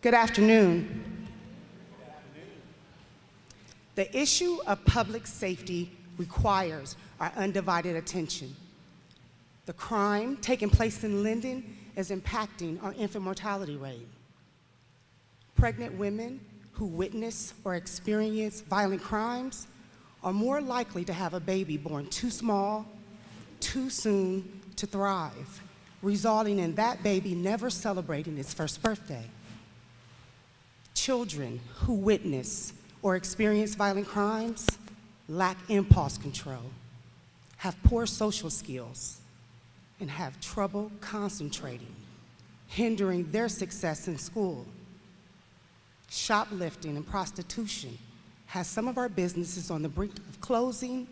Good afternoon. The issue of public safety requires our undivided attention. The crime taking place in Linden is impacting our infant mortality rate. Pregnant women who witness or experience violent crimes are more likely to have a baby born too small, too soon to thrive, resulting in that baby never celebrating its first birthday. Children who witness or experience violent crimes lack impulse control, have poor social skills, and have trouble concentrating, hindering their success in school. Shoplifting and prostitution has some of our businesses on the brink of closing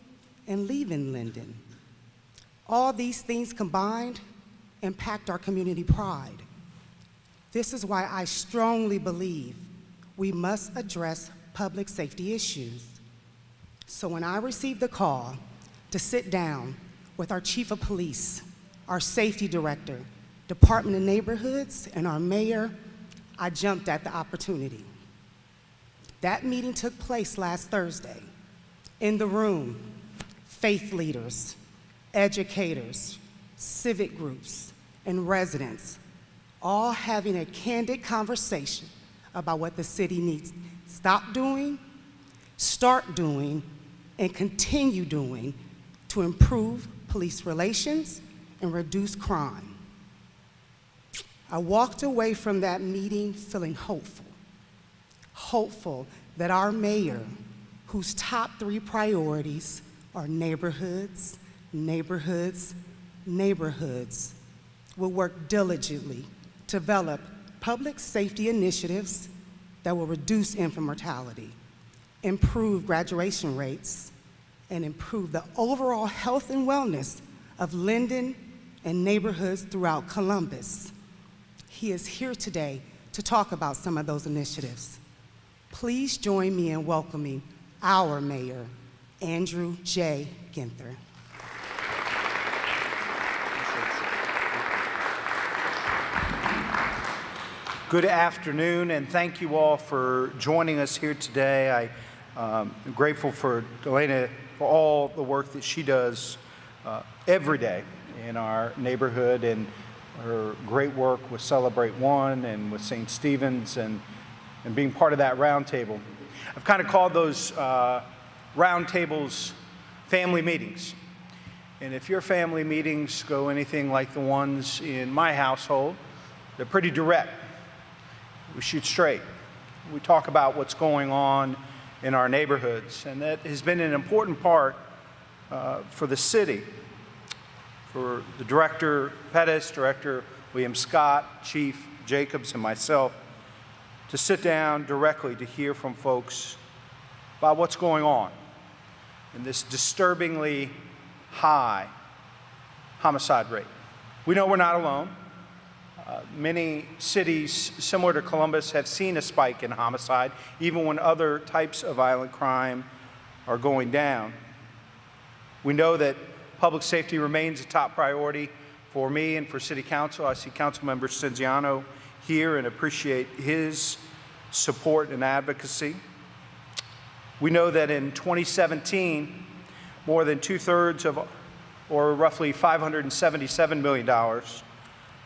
and leaving Linden. All these things combined impact our community pride. This is why I strongly believe we must address public safety issues. So when I received the call to sit down with our chief of police, our safety director, Department of Neighborhoods, and our mayor, I jumped at the opportunity. That meeting took place last Thursday. In the room, faith leaders, educators, civic groups, and residents, all having a candid conversation about what the city needs to stop doing, start doing, and continue doing to improve police relations and reduce crime. I walked away from that meeting feeling hopeful that our mayor, whose top 3 priorities are neighborhoods, neighborhoods, neighborhoods, will work diligently to develop public safety initiatives that will reduce infant mortality, improve graduation rates, and improve the overall health and wellness of Linden and neighborhoods throughout Columbus. He is here today to talk about some of those initiatives. Please join me in welcoming our mayor, Andrew J. Ginther. Good afternoon, and thank you all for joining us here today. I'm grateful for Delana for all the work that she does every day in our neighborhood, and her great work with Celebrate One and with St. Stephen's and being part of that roundtable. I've kind of called those roundtables family meetings. And if your family meetings go anything like the ones in my household, they're pretty direct. We shoot straight. We talk about what's going on in our neighborhoods, and that has been an important part for the city, for the director, Pettus, Director William Scott, Chief Jacobs, and myself, to sit down directly to hear from folks about what's going on in this disturbingly high homicide rate. We know we're not alone. Many cities similar to Columbus have seen a spike in homicide, even when other types of violent crime are going down. We know that public safety remains a top priority for me and for City Council. I see Councilmember Cinziano here and appreciate his support and advocacy. We know that in 2017, more than 2/3 of, or roughly $577 million,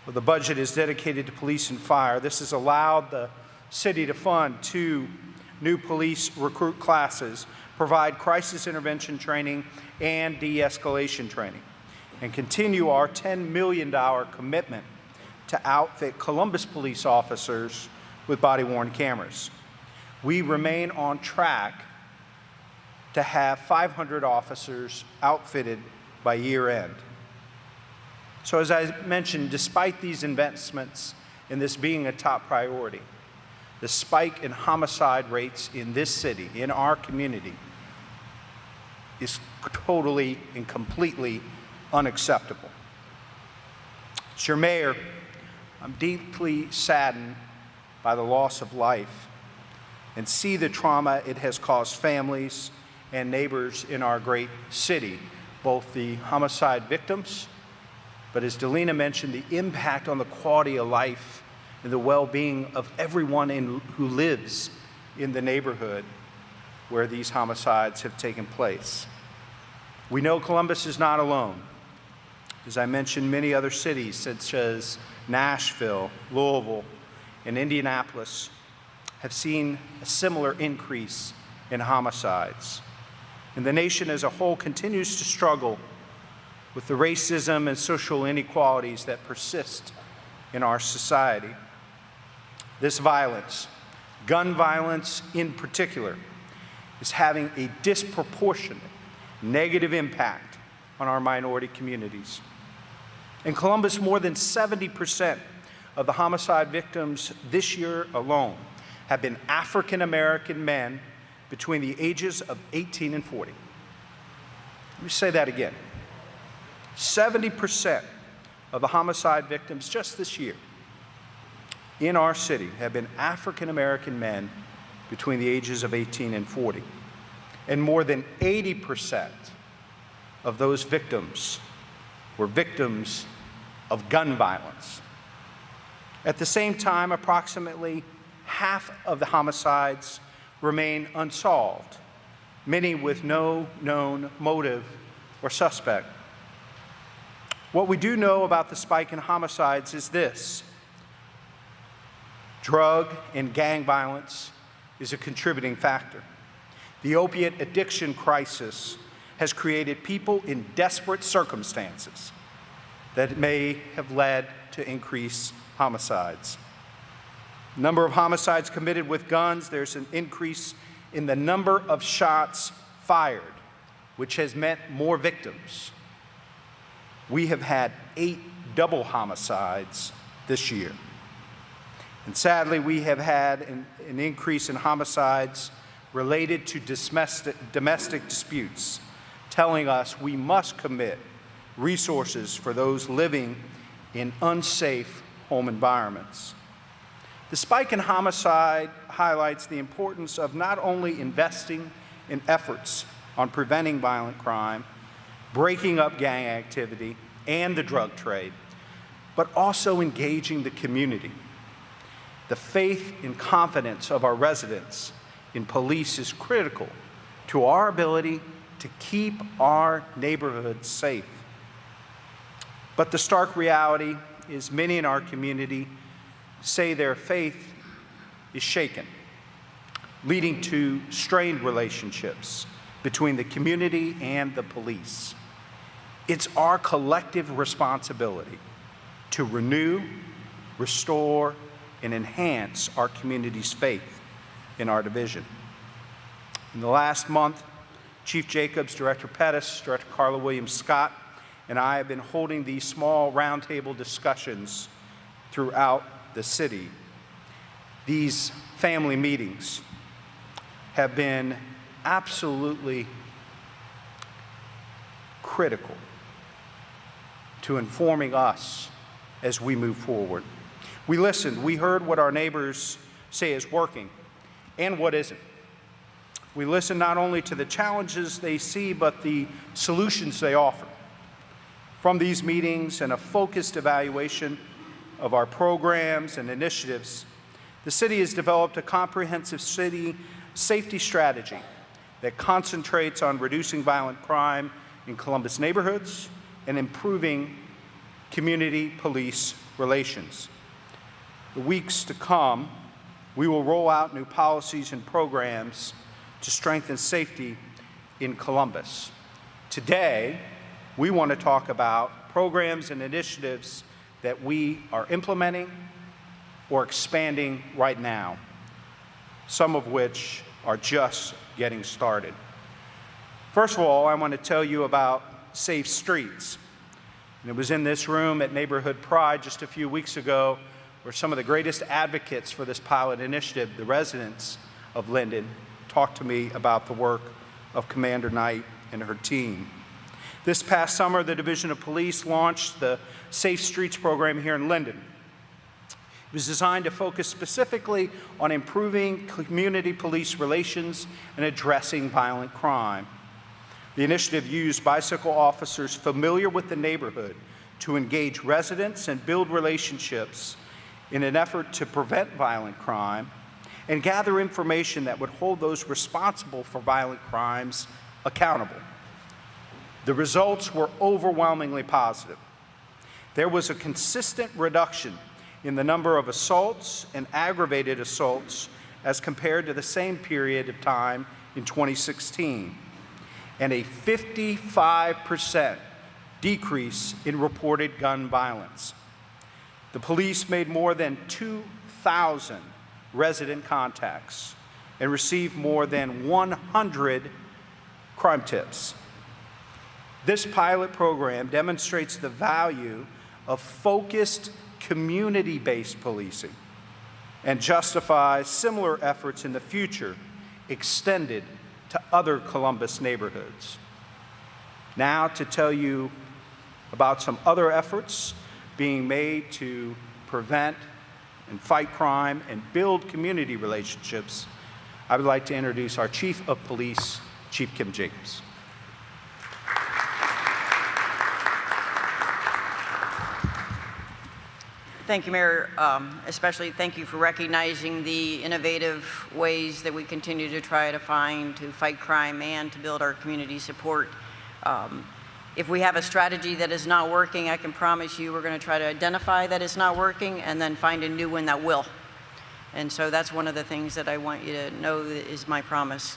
the budget is dedicated to police and fire. This has allowed the city to fund 2 new police recruit classes, provide crisis intervention training and de-escalation training, and continue our $10 million commitment to outfit Columbus police officers with body-worn cameras. We remain on track to have 500 officers outfitted by year end. So as I mentioned, despite these investments in this being a top priority, the spike in homicide rates in this city, in our community, is totally and completely unacceptable. As your mayor, I'm deeply saddened by the loss of life and see the trauma it has caused families and neighbors in our great city, both the homicide victims, but as Delina mentioned, the impact on the quality of life and the well-being of everyone who lives in the neighborhood where these homicides have taken place. We know Columbus is not alone. As I mentioned, many other cities such as Nashville, Louisville, and Indianapolis have seen a similar increase in homicides. And the nation as a whole continues to struggle with the racism and social inequalities that persist in our society. This violence, gun violence in particular, is having a disproportionate negative impact on our minority communities. In Columbus, more than 70% of the homicide victims this year alone have been African American men between the ages of 18 and 40. Let me say that again. 70% of the homicide victims just this year in our city have been African American men between the ages of 18 and 40. And more than 80% of those victims were victims of gun violence. At the same time, approximately half of the homicides remain unsolved, many with no known motive or suspect. What we do know about the spike in homicides is this: drug and gang violence is a contributing factor. The opiate addiction crisis has created people in desperate circumstances that may have led to increased homicides. Number of homicides committed with guns, there's an increase in the number of shots fired, which has meant more victims. We have had 8 double homicides this year. And sadly, we have had an increase in homicides related to domestic disputes, telling us we must commit resources for those living in unsafe home environments. The spike in homicide highlights the importance of not only investing in efforts on preventing violent crime, breaking up gang activity and the drug trade, but also engaging the community. The faith and confidence of our residents in police is critical to our ability to keep our neighborhoods safe. But the stark reality is many in our community say their faith is shaken, leading to strained relationships between the community and the police. It's our collective responsibility to renew, restore, and enhance our community's faith in our division. In the last month, Chief Jacobs, Director Pettus, Director Carla Williams-Scott, and I have been holding these small roundtable discussions throughout the city. These family meetings have been absolutely critical to informing us as we move forward. We listened, we heard what our neighbors say is working and what isn't. We listen not only to the challenges they see, but the solutions they offer. From these meetings and a focused evaluation of our programs and initiatives, the city has developed a comprehensive city safety strategy that concentrates on reducing violent crime in Columbus neighborhoods and improving community police relations. The weeks to come, we will roll out new policies and programs to strengthen safety in Columbus. Today, we want to talk about programs and initiatives that we are implementing or expanding right now, some of which are just getting started. First of all, I want to tell you about Safe Streets. And it was in this room at Neighborhood Pride just a few weeks ago where some of the greatest advocates for this pilot initiative, the residents of Linden, talked to me about the work of Commander Knight and her team. This past summer, the Division of Police launched the Safe Streets program here in Linden. It was designed to focus specifically on improving community police relations and addressing violent crime. The initiative used bicycle officers familiar with the neighborhood to engage residents and build relationships in an effort to prevent violent crime and gather information that would hold those responsible for violent crimes accountable. The results were overwhelmingly positive. There was a consistent reduction in the number of assaults and aggravated assaults as compared to the same period of time in 2016, and a 55% decrease in reported gun violence. The police made more than 2,000 resident contacts and received more than 100 crime tips. This pilot program demonstrates the value of focused, community-based policing and justifies similar efforts in the future extended to other Columbus neighborhoods. Now to tell you about some other efforts being made to prevent and fight crime and build community relationships, I would like to introduce our Chief of Police, Chief Kim Jacobs. Thank you, Mayor. Especially thank you for recognizing the innovative ways that we continue to try to find to fight crime and to build our community support. If we have a strategy that is not working, I can promise you we're going to try to identify that it's not working and then find a new one that will. And so that's one of the things that I want you to know is my promise.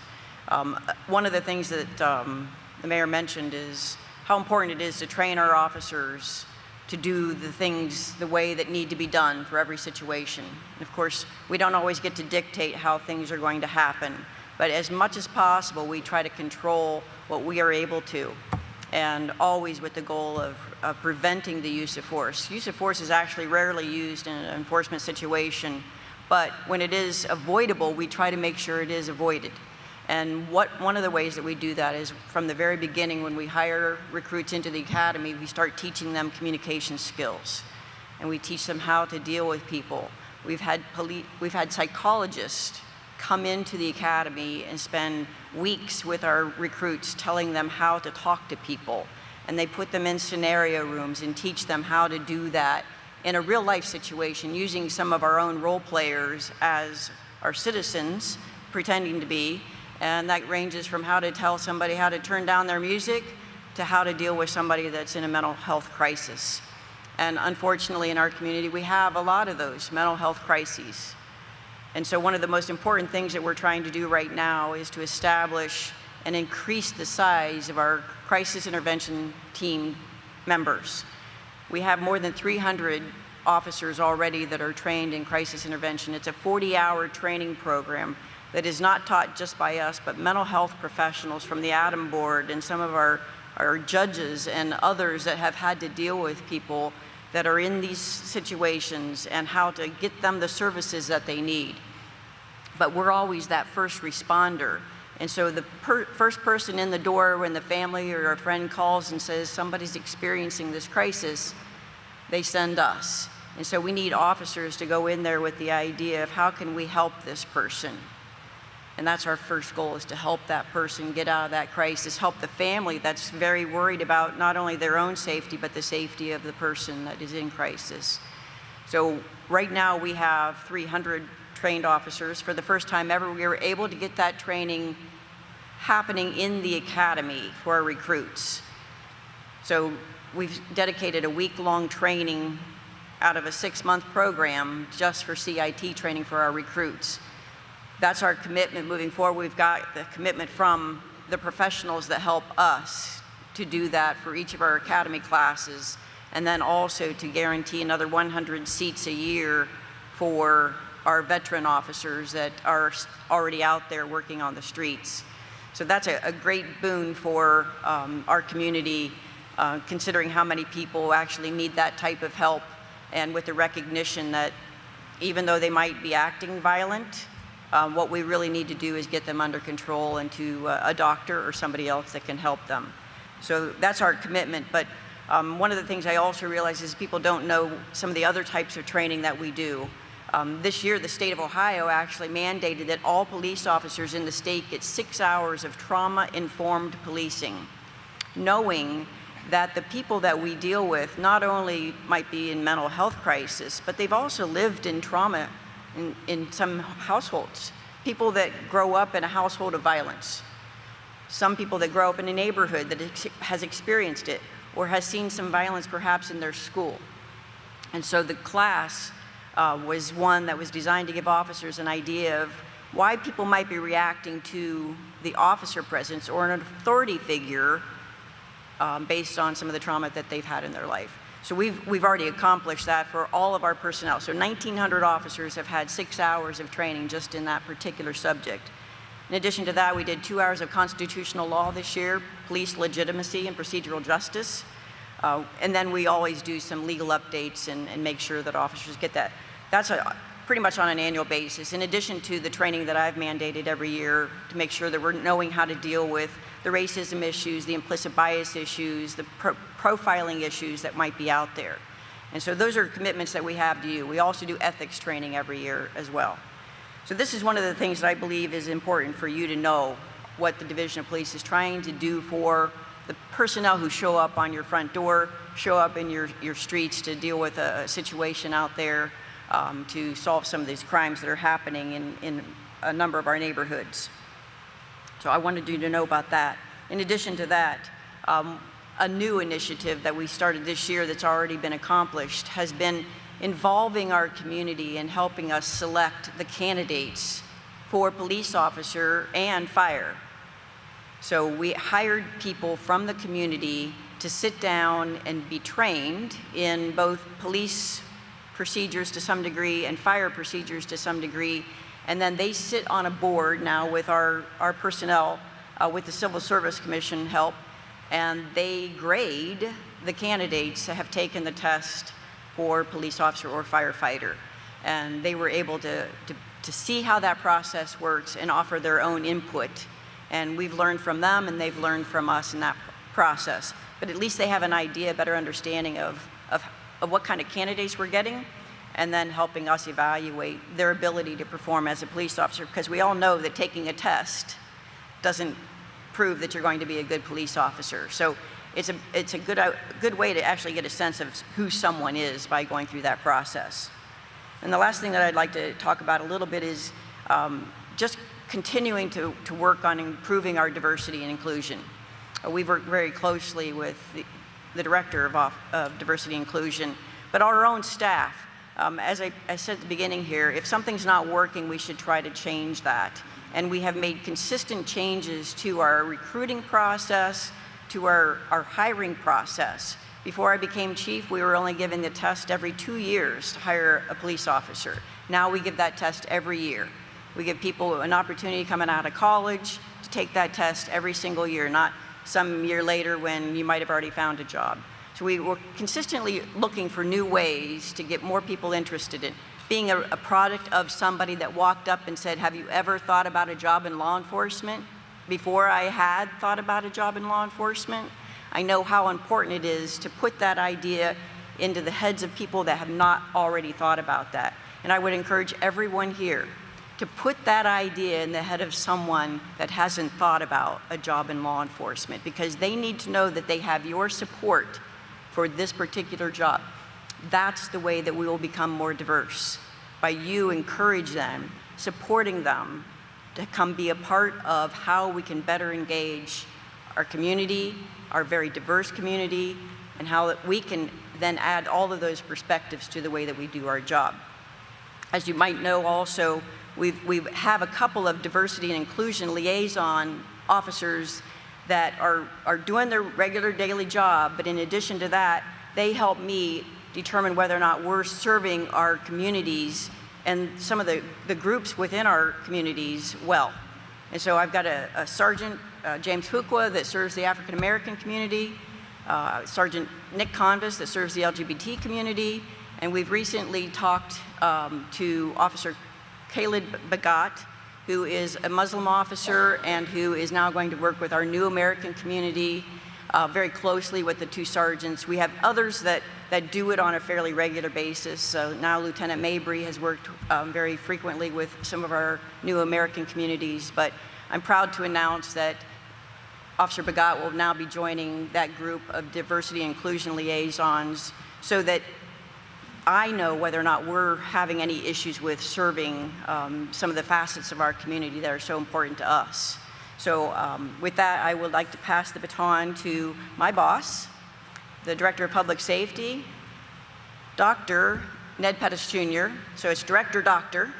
One of the things that the Mayor mentioned is how important it is to train our officers to do the things the way that need to be done for every situation. And of course, we don't always get to dictate how things are going to happen, but as much as possible, we try to control what we are able to, and always with the goal of preventing the use of force. Use of force is actually rarely used in an enforcement situation, but when it is avoidable, we try to make sure it is avoided. And one of the ways that we do that is from the very beginning, when we hire recruits into the academy, we start teaching them communication skills, and we teach them how to deal with people. We've had psychologists come into the academy and spend weeks with our recruits telling them how to talk to people, and they put them in scenario rooms and teach them how to do that in a real life situation using some of our own role players as our citizens pretending to be. And that ranges from how to tell somebody how to turn down their music to how to deal with somebody that's in a mental health crisis. And unfortunately in our community, we have a lot of those mental health crises. And so one of the most important things that we're trying to do right now is to establish and increase the size of our crisis intervention team members. We have more than 300 officers already that are trained in crisis intervention. It's a 40-hour training program that is not taught just by us, but mental health professionals from the ADAM board and some of our judges and others that have had to deal with people that are in these situations and how to get them the services that they need. But we're always that first responder. And so the first person in the door when the family or a friend calls and says somebody's experiencing this crisis, they send us. And so we need officers to go in there with the idea of how can we help this person? And that's our first goal, is to help that person get out of that crisis, help the family that's very worried about not only their own safety, but the safety of the person that is in crisis. So right now we have 300 trained officers. For the first time ever, we were able to get that training happening in the academy for our recruits. So we've dedicated a week-long training out of a 6-month program just for CIT training for our recruits. That's our commitment moving forward. We've got the commitment from the professionals that help us to do that for each of our academy classes, and then also to guarantee another 100 seats a year for our veteran officers that are already out there working on the streets. So that's a great boon for our community, considering how many people actually need that type of help, and with the recognition that even though they might be acting violent, what we really need to do is get them under control and to a doctor or somebody else that can help them. So that's our commitment. But one of the things I also realize is people don't know some of the other types of training that we do. This year, the state of Ohio actually mandated that all police officers in the state get 6 hours of trauma-informed policing, knowing that the people that we deal with not only might be in mental health crisis, but they've also lived in trauma in some households. People that grow up in a household of violence. Some people that grow up in a neighborhood that has experienced it or has seen some violence perhaps in their school. And so the class was one that was designed to give officers an idea of why people might be reacting to the officer presence or an authority figure based on some of the trauma that they've had in their life. So we've already accomplished that for all of our personnel. So 1,900 officers have had 6 hours of training just in that particular subject. In addition to that, we did 2 hours of constitutional law this year, police legitimacy and procedural justice. And then we always do some legal updates and make sure that officers get that. That's pretty much on an annual basis, in addition to the training that I've mandated every year to make sure that we're knowing how to deal with the racism issues, the implicit bias issues, the profiling issues that might be out there. And so those are commitments that we have to you. We also do ethics training every year as well. So this is one of the things that I believe is important for you to know what the Division of Police is trying to do for the personnel who show up on your front door, show up in your streets to deal with a situation out there, to solve some of these crimes that are happening in a number of our neighborhoods. So I wanted you to know about that. In addition to that, a new initiative that we started this year that's already been accomplished has been involving our community and helping us select the candidates for police officer and fire. So we hired people from the community to sit down and be trained in both police procedures to some degree and fire procedures to some degree. And then they sit on a board now with our personnel, with the Civil Service Commission help, and they grade the candidates that have taken the test for police officer or firefighter. And they were able to see how that process works and offer their own input. And we've learned from them and they've learned from us in that process. But at least they have an idea, a better understanding of what kind of candidates we're getting, and then helping us evaluate their ability to perform as a police officer, because we all know that taking a test doesn't prove that you're going to be a good police officer. So it's a good way to actually get a sense of who someone is by going through that process. And the last thing that I'd like to talk about a little bit is just continuing to work on improving our diversity and inclusion. We've worked very closely with the Director of Diversity and Inclusion, but our own staff. As I said at the beginning here, if something's not working, we should try to change that. And we have made consistent changes to our recruiting process, to our hiring process. Before I became chief, we were only giving the test every 2 years to hire a police officer. Now we give that test every year. We give people an opportunity coming out of college to take that test every single year, not some year later when you might have already found a job. So we were consistently looking for new ways to get more people interested in being a product of somebody that walked up and said, have you ever thought about a job in law enforcement? Before I had thought about a job in law enforcement, I know how important it is to put that idea into the heads of people that have not already thought about that. And I would encourage everyone here to put that idea in the head of someone that hasn't thought about a job in law enforcement, because they need to know that they have your support for this particular job. That's the way that we will become more diverse, by you encourage them, supporting them to come be a part of how we can better engage our community, our very diverse community, and how we can then add all of those perspectives to the way that we do our job. As you might know also, we have a couple of diversity and inclusion liaison officers that are doing their regular daily job, but in addition to that, they help me determine whether or not we're serving our communities and some of the groups within our communities well. And so I've got a Sergeant, James Fuqua, that serves the African American community, Sergeant Nick Convis that serves the LGBT community, and we've recently talked to Officer Khalid Bagat, who is a Muslim officer and who is now going to work with our New American community very closely with the two sergeants. We have others that do it on a fairly regular basis. So now Lieutenant Mabry has worked very frequently with some of our New American communities, but I'm proud to announce that Officer Bagat will now be joining that group of diversity and inclusion liaisons so that I know whether or not we're having any issues with serving some of the facets of our community that are so important to us. So with that, I would like to pass the baton to my boss, the Director of Public Safety, Dr. Ned Pettus Jr. So it's Director Doctor,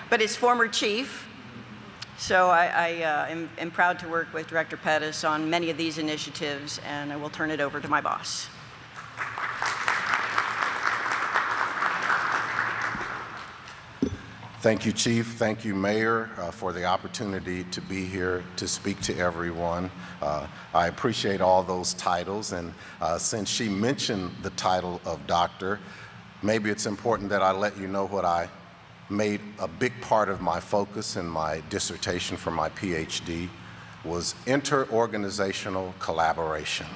but it's former Chief. So I am proud to work with Director Pettus on many of these initiatives, and I will turn it over to my boss. Thank you, Chief. Thank you, Mayor, for the opportunity to be here to speak to everyone. I appreciate all those titles, and since she mentioned the title of doctor, maybe it's important that I let you know what I made a big part of my focus in my dissertation for my PhD was interorganizational collaboration.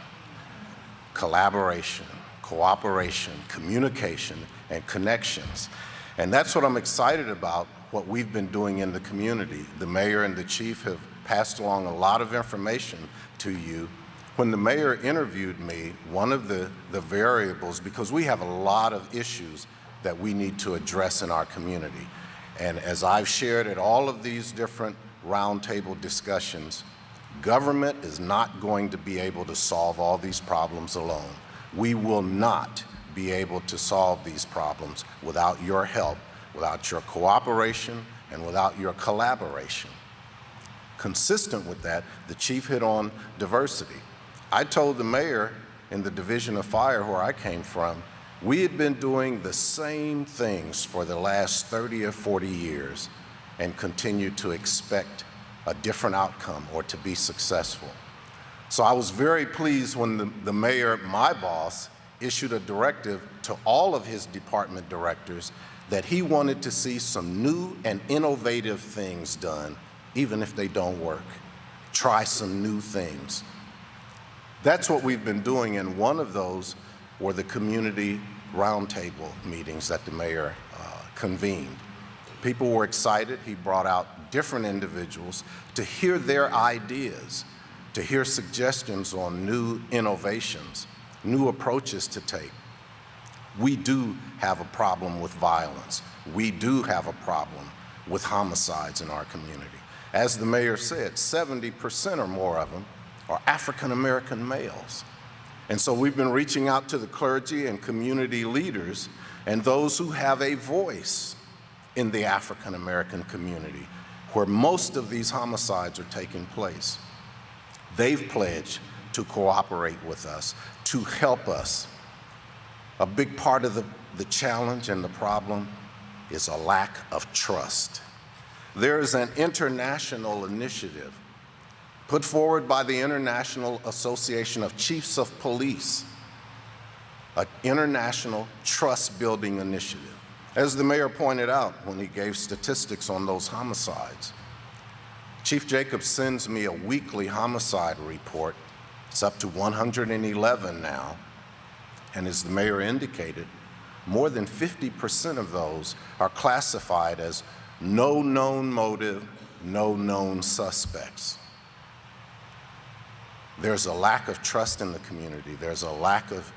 Collaboration, cooperation, communication, and connections. And that's what I'm excited about, what we've been doing in the community. The mayor and the chief have passed along a lot of information to you. When the mayor interviewed me, one of the variables, because we have a lot of issues that we need to address in our community. And as I've shared at all of these different roundtable discussions, government is not going to be able to solve all these problems alone. We will not be able to solve these problems without your help, without your cooperation, and without your collaboration. Consistent with that, the chief hit on diversity. I told the mayor in the Division of Fire where I came from, we had been doing the same things for the last 30 or 40 years and continue to expect a different outcome or to be successful. So I was very pleased when the mayor, my boss, issued a directive to all of his department directors that he wanted to see some new and innovative things done, even if they don't work. Try some new things. That's what we've been doing, and one of those were the community roundtable meetings that the mayor convened. People were excited. He brought out different individuals to hear their ideas, to hear suggestions on new innovations, new approaches to take. We do have a problem with violence. We do have a problem with homicides in our community. As the mayor said, 70% or more of them are African American males. And so we've been reaching out to the clergy and community leaders and those who have a voice in the African American community where most of these homicides are taking place. They've pledged to cooperate with us, to help us. A big part of the challenge and the problem is a lack of trust. There is an international initiative put forward by the International Association of Chiefs of Police, an international trust-building initiative. As the mayor pointed out when he gave statistics on those homicides, Chief Jacobs sends me a weekly homicide report. It's up to 111 now, and as the mayor indicated, more than 50% of those are classified as no known motive, no known suspects. There's a lack of trust in the community. There's a lack of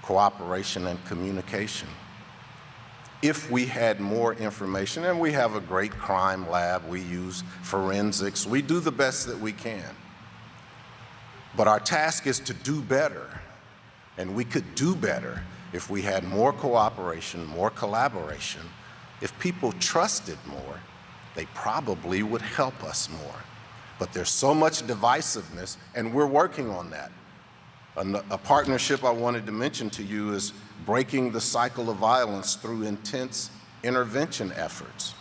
cooperation and communication. If we had more information, and we have a great crime lab, we use forensics, we do the best that we can. But our task is to do better, and we could do better if we had more cooperation, more collaboration. If people trusted more, they probably would help us more. But there's so much divisiveness, and we're working on that. A partnership I wanted to mention to you is breaking the cycle of violence through intense intervention efforts.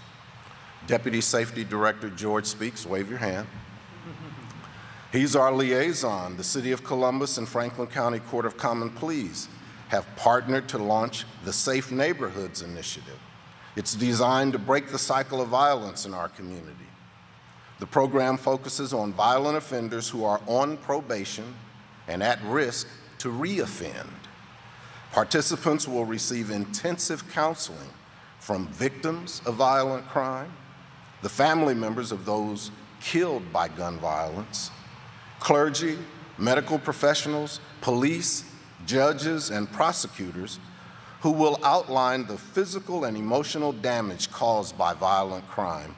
Deputy Safety Director George Speaks, wave your hand. He's our liaison. The City of Columbus and Franklin County Court of Common Pleas have partnered to launch the Safe Neighborhoods Initiative. It's designed to break the cycle of violence in our community. The program focuses on violent offenders who are on probation and at risk to reoffend. Participants will receive intensive counseling from victims of violent crime, the family members of those killed by gun violence, clergy, medical professionals, police, judges, and prosecutors who will outline the physical and emotional damage caused by violent crime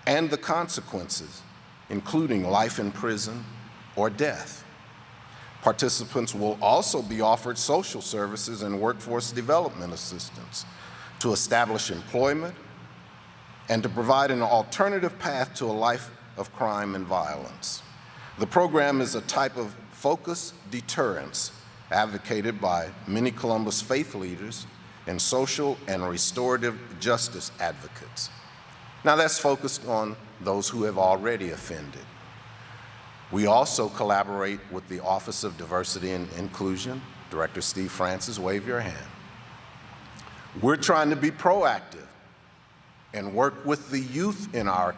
and the consequences, including life in prison or death. Participants will also be offered social services and workforce development assistance to establish employment and to provide an alternative path to a life of crime and violence. The program is a type of focused deterrence advocated by many Columbus faith leaders and social and restorative justice advocates. Now that's focused on those who have already offended. We also collaborate with the Office of Diversity and Inclusion. Director Steve Francis, wave your hand. We're trying to be proactive and work with the youth in our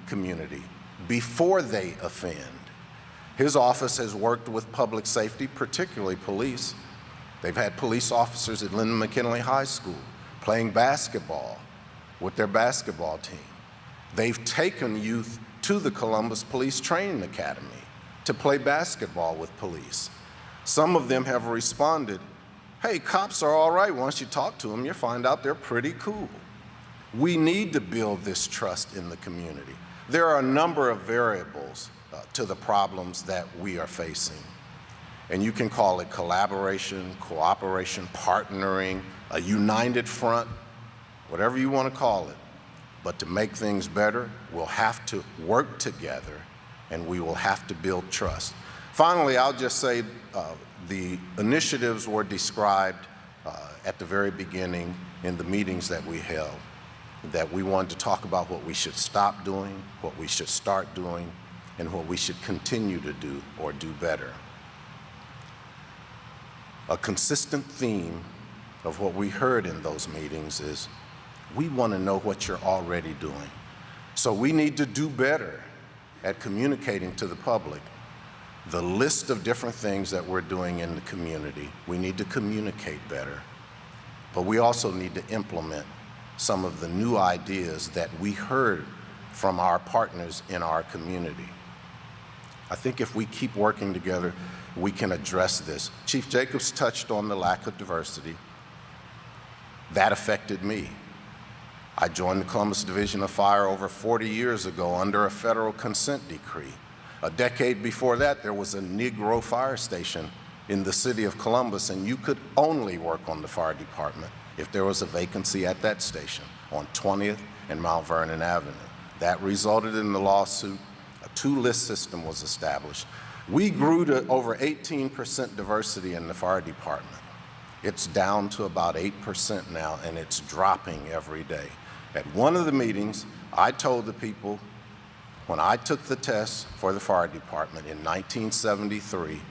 community before they offend. His office has worked with public safety, particularly police. They've had police officers at Lyndon McKinley High School playing basketball with their basketball team. They've taken youth to the Columbus Police Training Academy to play basketball with police. Some of them have responded, hey, cops are all right. Once you talk to them, you find out they're pretty cool. We need to build this trust in the community. There are a number of variables to the problems that we are facing. And you can call it collaboration, cooperation, partnering, a united front, whatever you want to call it. But to make things better, we'll have to work together and we will have to build trust. Finally, I'll just say the initiatives were described at the very beginning in the meetings that we held, that we wanted to talk about what we should stop doing, what we should start doing, and what we should continue to do or do better. A consistent theme of what we heard in those meetings is we want to know what you're already doing. So we need to do better at communicating to the public the list of different things that we're doing in the community. We need to communicate better, but we also need to implement some of the new ideas that we heard from our partners in our community. I think if we keep working together, we can address this. Chief Jacobs touched on the lack of diversity. That affected me. I joined the Columbus Division of Fire over 40 years ago under a federal consent decree. A decade before that, there was a Negro fire station in the city of Columbus, and you could only work on the fire department if there was a vacancy at that station on 20th and Mount Vernon Avenue. That resulted in the lawsuit. A two-list system was established. We grew to over 18% diversity in the fire department. It's down to about 8% now, and it's dropping every day. At one of the meetings, I told the people, when I took the test for the fire department in 1973,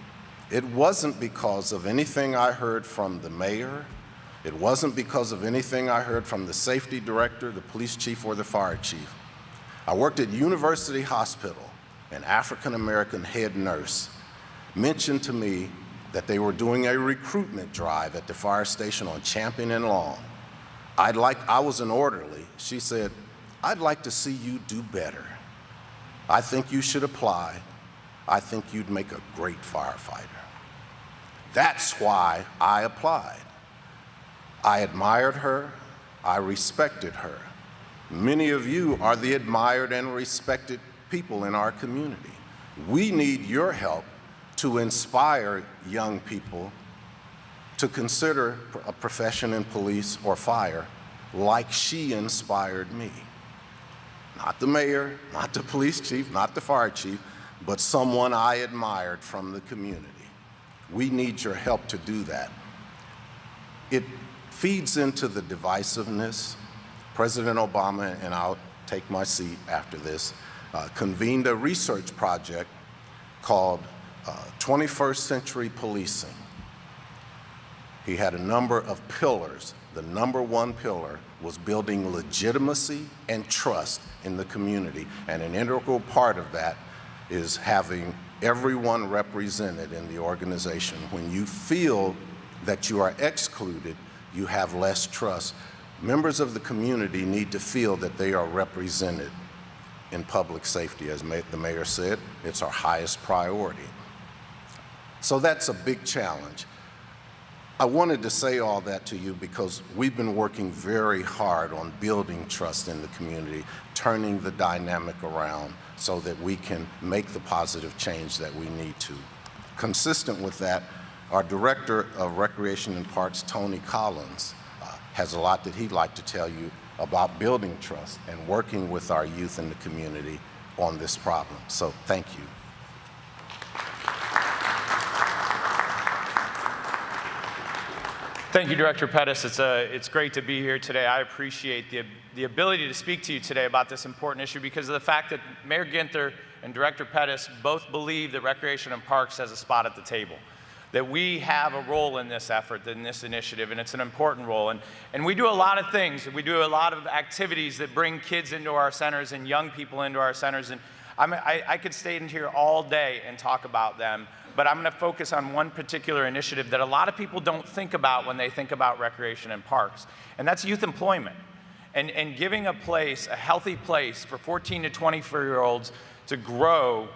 it wasn't because of anything I heard from the mayor, it wasn't because of anything I heard from the safety director, the police chief, or the fire chief. I worked at University Hospital. An African-American head nurse mentioned to me that they were doing a recruitment drive at the fire station on Champion and Long. I was an orderly. She said, I'd like to see you do better. I think you should apply. I think you'd make a great firefighter. That's why I applied. I admired her. I respected her. Many of you are the admired and respected people in our community. We need your help to inspire young people to consider a profession in police or fire like she inspired me. Not the mayor, not the police chief, not the fire chief, but someone I admired from the community. We need your help to do that. It feeds into the divisiveness. President Obama, and I'll take my seat after this, convened a research project called 21st Century Policing. He had a number of pillars. The number one pillar was building legitimacy and trust in the community, and an integral part of that is having everyone represented in the organization. When you feel that you are excluded, you have less trust. Members of the community need to feel that they are represented. in public safety. As the mayor said, it's our highest priority. So that's a big challenge. I wanted to say all that to you because we've been working very hard on building trust in the community, turning the dynamic around so that we can make the positive change that we need to. Consistent with that, our Director of Recreation and Parks, Tony Collins, has a lot that he'd like to tell you about building trust and working with our youth in the community on this problem. So thank you. Thank you, Director Pettus. It's great to be here today. I appreciate the ability to speak to you today about this important issue because of the fact that Mayor Ginther and Director Pettus both believe that Recreation and Parks has a spot at the table, that we have a role in this effort, in this initiative, and it's an important role. And we do a lot of things. We do a lot of activities that bring kids into our centers and young people into our centers. And I could stay in here all day and talk about them, but I'm going to focus on one particular initiative that a lot of people don't think about when they think about recreation and parks, and that's youth employment. And giving a place, a healthy place for 14 to 24-year-olds to grow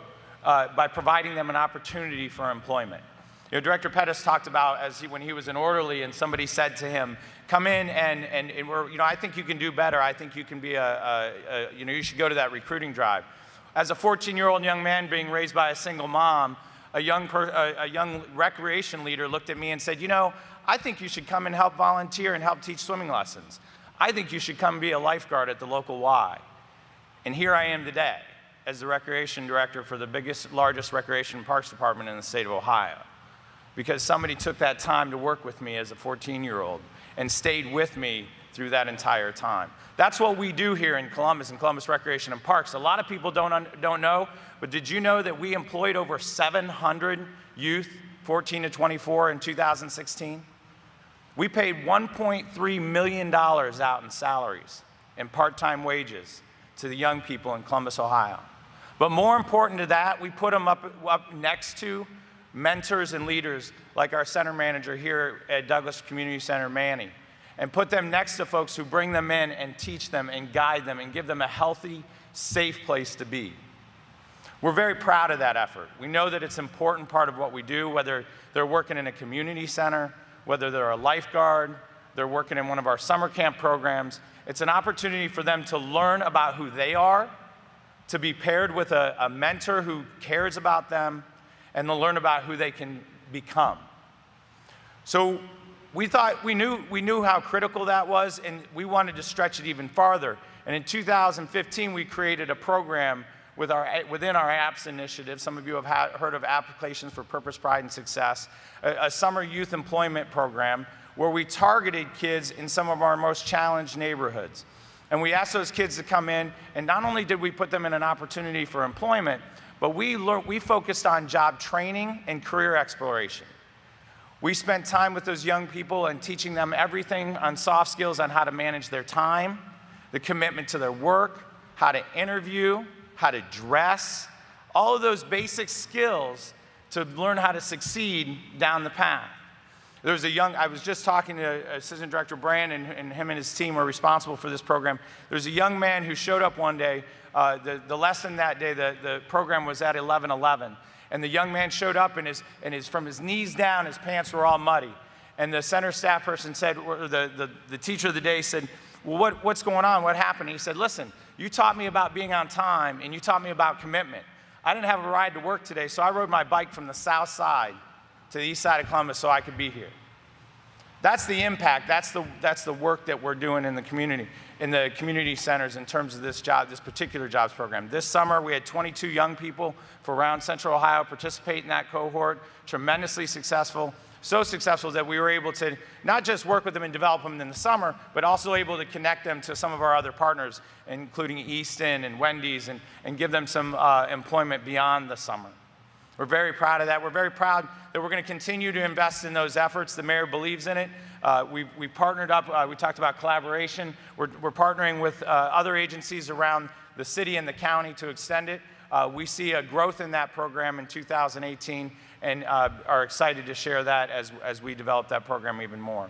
by providing them an opportunity for employment. You know, Director Pettus talked about when he was an orderly and somebody said to him, come in and we're, I think you can do better. I think you can be you should go to that recruiting drive. As a 14-year-old young man being raised by a single mom, a young recreation leader looked at me and said, I think you should come and help volunteer and help teach swimming lessons. I think you should come be a lifeguard at the local Y. And here I am today as the recreation director for the largest recreation and parks department in the state of Ohio, because somebody took that time to work with me as a 14-year-old and stayed with me through that entire time. That's what we do here in Columbus Recreation and Parks. A lot of people don't know, but did you know that we employed over 700 youth, 14 to 24, in 2016? We paid $1.3 million out in salaries and part-time wages to the young people in Columbus, Ohio. But more important to that, we put them up next to mentors and leaders like our center manager here at Douglas Community Center, Manny, and put them next to folks who bring them in and teach them and guide them and give them a healthy, safe place to be. We're very proud of that effort. We know that it's an important part of what we do, whether they're working in a community center, whether they're a lifeguard, they're working in one of our summer camp programs. It's an opportunity for them to learn about who they are, to be paired with a mentor who cares about them, and to learn about who they can become. So we knew how critical that was, and we wanted to stretch it even farther. And in 2015, we created a program within our APPS initiative. Some of you have heard of Applications for Purpose, Pride, and Success, a summer youth employment program where we targeted kids in some of our most challenged neighborhoods. And we asked those kids to come in, and not only did we put them in an opportunity for employment, but we focused on job training and career exploration. We spent time with those young people and teaching them everything on soft skills on how to manage their time, the commitment to their work, how to interview, how to dress, all of those basic skills to learn how to succeed down the path. I was just talking to Assistant Director Brandon, and him and his team were responsible for this program. There's a young man who showed up one day. The lesson that day, the program was at 11:11. And the young man showed up, and from his knees down, his pants were all muddy. And the center staff person said, or the teacher of the day said, well, what's going on? What happened? He said, listen, you taught me about being on time, and you taught me about commitment. I didn't have a ride to work today, so I rode my bike from the south side to the east side of Columbus so I could be here. That's the impact. That's the work that we're doing in the community centers in terms of this particular jobs program. This summer, we had 22 young people from around Central Ohio participate in that cohort, tremendously successful, so successful that we were able to not just work with them and develop them in the summer, but also able to connect them to some of our other partners, including Easton and Wendy's, and give them some employment beyond the summer. We're very proud of that. We're very proud that we're going to continue to invest in those efforts. The mayor believes in it. We partnered up. We talked about collaboration. We're partnering with other agencies around the city and the county to extend it. We see a growth in that program in 2018 and are excited to share that as we develop that program even more.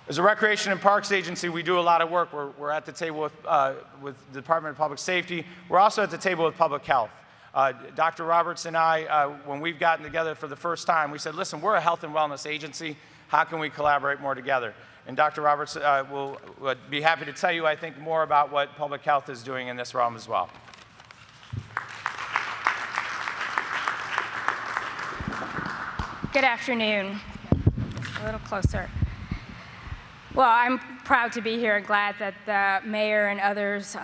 As a Recreation and Parks agency, we do a lot of work. We're at the table with the Department of Public Safety. We're also at the table with Public Health. Dr. Roberts and I, when we've gotten together for the first time, we said, listen, we're a health and wellness agency. How can we collaborate more together? And Dr. Roberts will be happy to tell you, I think, more about what Public Health is doing in this realm as well. Good afternoon. A little closer. Well, I'm proud to be here and glad that the mayor and others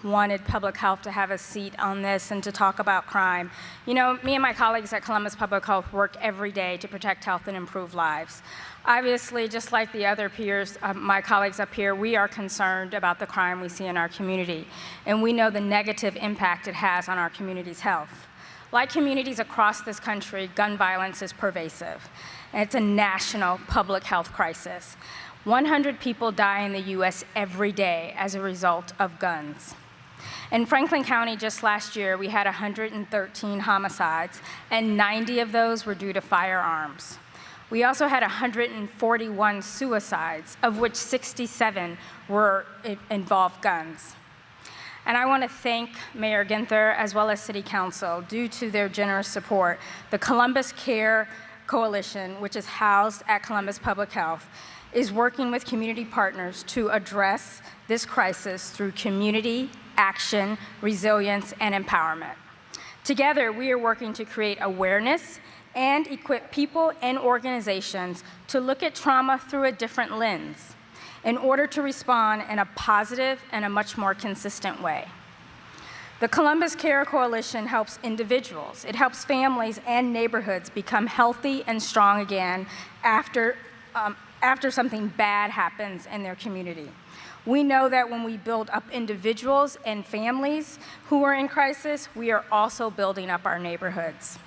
wanted Public Health to have a seat on this and to talk about crime. You know, me and my colleagues at Columbus Public Health work every day to protect health and improve lives. Obviously, just like the other peers, my colleagues up here, we are concerned about the crime we see in our community, and we know the negative impact it has on our community's health. Like communities across this country, gun violence is pervasive, and it's a national public health crisis. 100 people die in the U.S. every day as a result of guns. In Franklin County, just last year, we had 113 homicides, and 90 of those were due to firearms. We also had 141 suicides, of which 67 involved guns. And I want to thank Mayor Ginther, as well as City Council, due to their generous support. The Columbus Care Coalition, which is housed at Columbus Public Health, is working with community partners to address this crisis through community, action, resilience, and empowerment. Together, we are working to create awareness and equip people and organizations to look at trauma through a different lens in order to respond in a positive and a much more consistent way. The Columbus Care Coalition helps individuals, it helps families and neighborhoods become healthy and strong again after something bad happens in their community. We know that when we build up individuals and families who are in crisis, we are also building up our neighborhoods.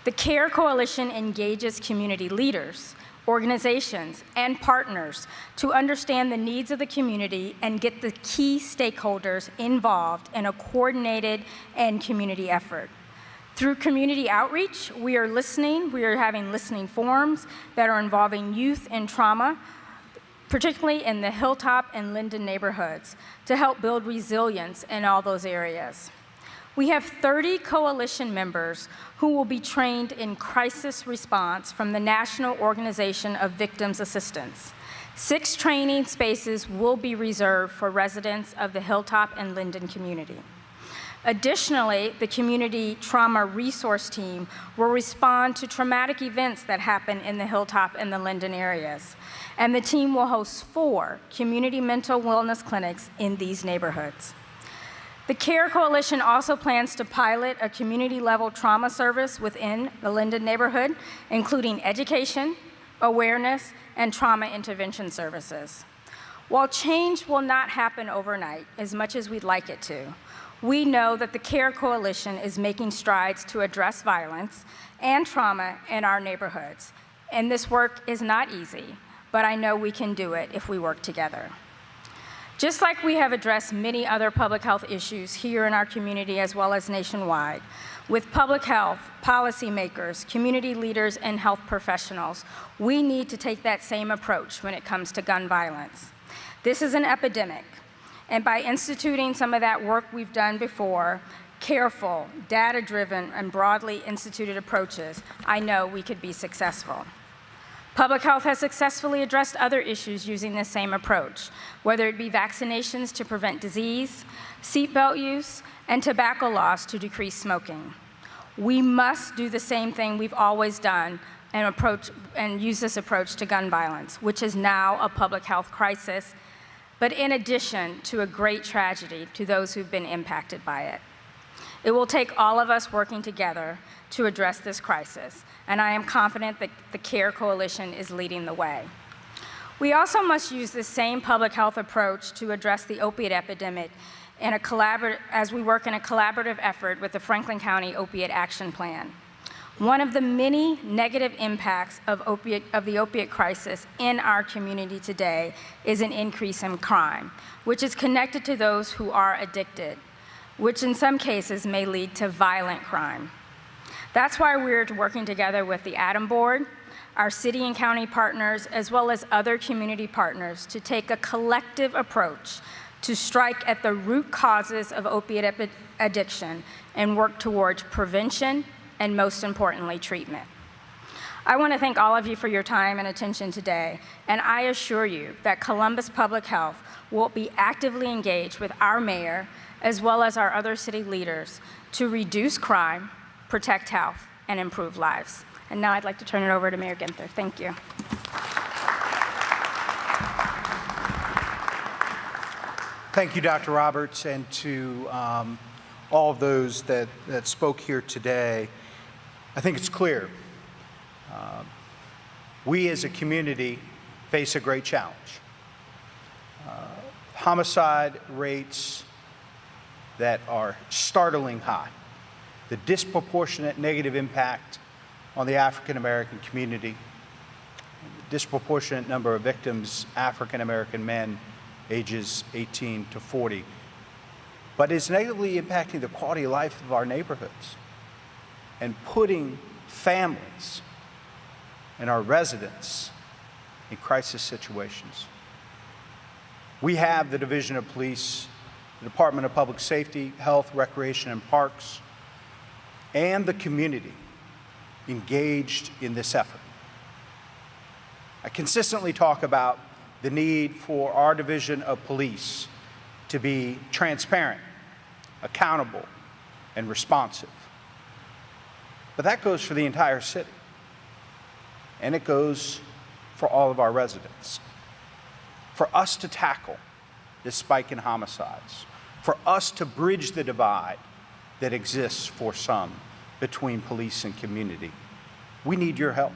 The CARE Coalition engages community leaders, organizations, and partners to understand the needs of the community and get the key stakeholders involved in a coordinated and community effort. Through community outreach, we are having listening forums that are involving youth and trauma, particularly in the Hilltop and Linden neighborhoods, to help build resilience in all those areas. We have 30 coalition members who will be trained in crisis response from the National Organization of Victims Assistance. 6 training spaces will be reserved for residents of the Hilltop and Linden community. Additionally, the Community Trauma Resource Team will respond to traumatic events that happen in the Hilltop and the Linden areas. And the team will host 4 community mental wellness clinics in these neighborhoods. The CARE Coalition also plans to pilot a community-level trauma service within the Linden neighborhood, including education, awareness, and trauma intervention services. While change will not happen overnight, as much as we'd like it to, we know that the CARE Coalition is making strides to address violence and trauma in our neighborhoods. And this work is not easy, but I know we can do it if we work together. Just like we have addressed many other public health issues here in our community as well as nationwide, with public health, policymakers, community leaders, and health professionals, we need to take that same approach when it comes to gun violence. This is an epidemic, and by instituting some of that work we've done before, careful, data-driven, and broadly instituted approaches, I know we could be successful. Public health has successfully addressed other issues using this same approach, whether it be vaccinations to prevent disease, seatbelt use, and tobacco laws to decrease smoking. We must do the same thing we've always done and use this approach to gun violence, which is now a public health crisis, but in addition to a great tragedy to those who've been impacted by it. It will take all of us working together to address this crisis, and I am confident that the CARE Coalition is leading the way. We also must use the same public health approach to address the opiate epidemic as we work in a collaborative effort with the Franklin County Opiate Action Plan. One of the many negative impacts of the opiate crisis in our community today is an increase in crime, which is connected to those who are addicted, which in some cases may lead to violent crime. That's why we're working together with the ATOM Board, our city and county partners, as well as other community partners, to take a collective approach to strike at the root causes of opiate addiction and work towards prevention and, most importantly, treatment. I want to thank all of you for your time and attention today, and I assure you that Columbus Public Health will be actively engaged with our mayor, as well as our other city leaders, to reduce crime, protect health, and improve lives. And now I'd like to turn it over to Mayor Ginther. Thank you. Thank you, Dr. Roberts, and to all of those that spoke here today. I think it's clear. We as a community face a great challenge. Homicide rates that are startling high, the disproportionate negative impact on the African American community, the disproportionate number of victims, African American men, ages 18 to 40, but it's negatively impacting the quality of life of our neighborhoods and putting families and our residents in crisis situations. We have the Division of Police, the Department of Public Safety, Health, Recreation, and Parks, and the community engaged in this effort. I consistently talk about the need for our Division of Police to be transparent, accountable, and responsive. But that goes for the entire city, and it goes for all of our residents. For us to tackle this spike in homicides, for us to bridge the divide that exists for some between police and community, we need your help.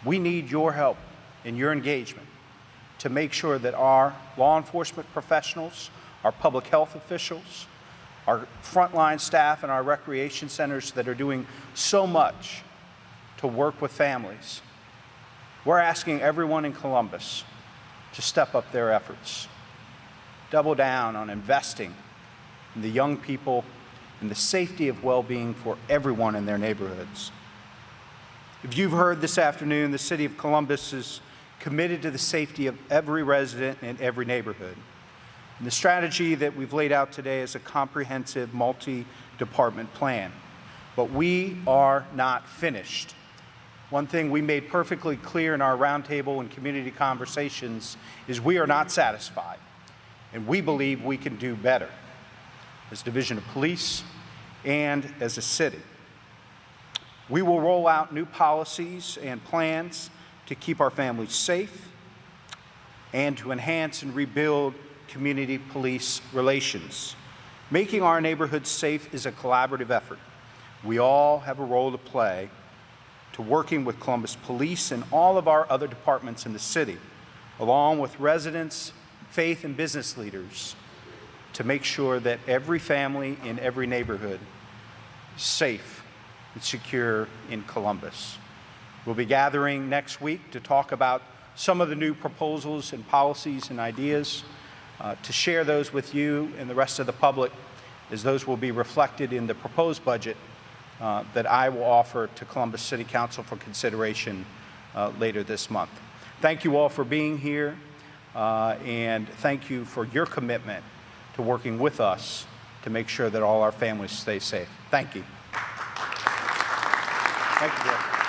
We need your help and your engagement to make sure that our law enforcement professionals, our public health officials, our frontline staff and our recreation centers that are doing so much to work with families, we're asking everyone in Columbus to step up their efforts, double down on investing in the young people and the safety of well-being for everyone in their neighborhoods. If you've heard this afternoon, the City of Columbus is committed to the safety of every resident in every neighborhood. And the strategy that we've laid out today is a comprehensive multi-department plan. But we are not finished. One thing we made perfectly clear in our roundtable and community conversations is we are not satisfied, and we believe we can do better as Division of Police and as a city. We will roll out new policies and plans to keep our families safe and to enhance and rebuild community police relations. Making our neighborhoods safe is a collaborative effort. We all have a role to play to working with Columbus Police and all of our other departments in the city, along with residents, faith and business leaders, to make sure that every family in every neighborhood is safe and secure in Columbus. We'll be gathering next week to talk about some of the new proposals and policies and ideas, to share those with you and the rest of the public, as those will be reflected in the proposed budget that I will offer to Columbus City Council for consideration later this month. Thank you all for being here, and thank you for your commitment to working with us to make sure that all our families stay safe. Thank you. Thank you, Jeff.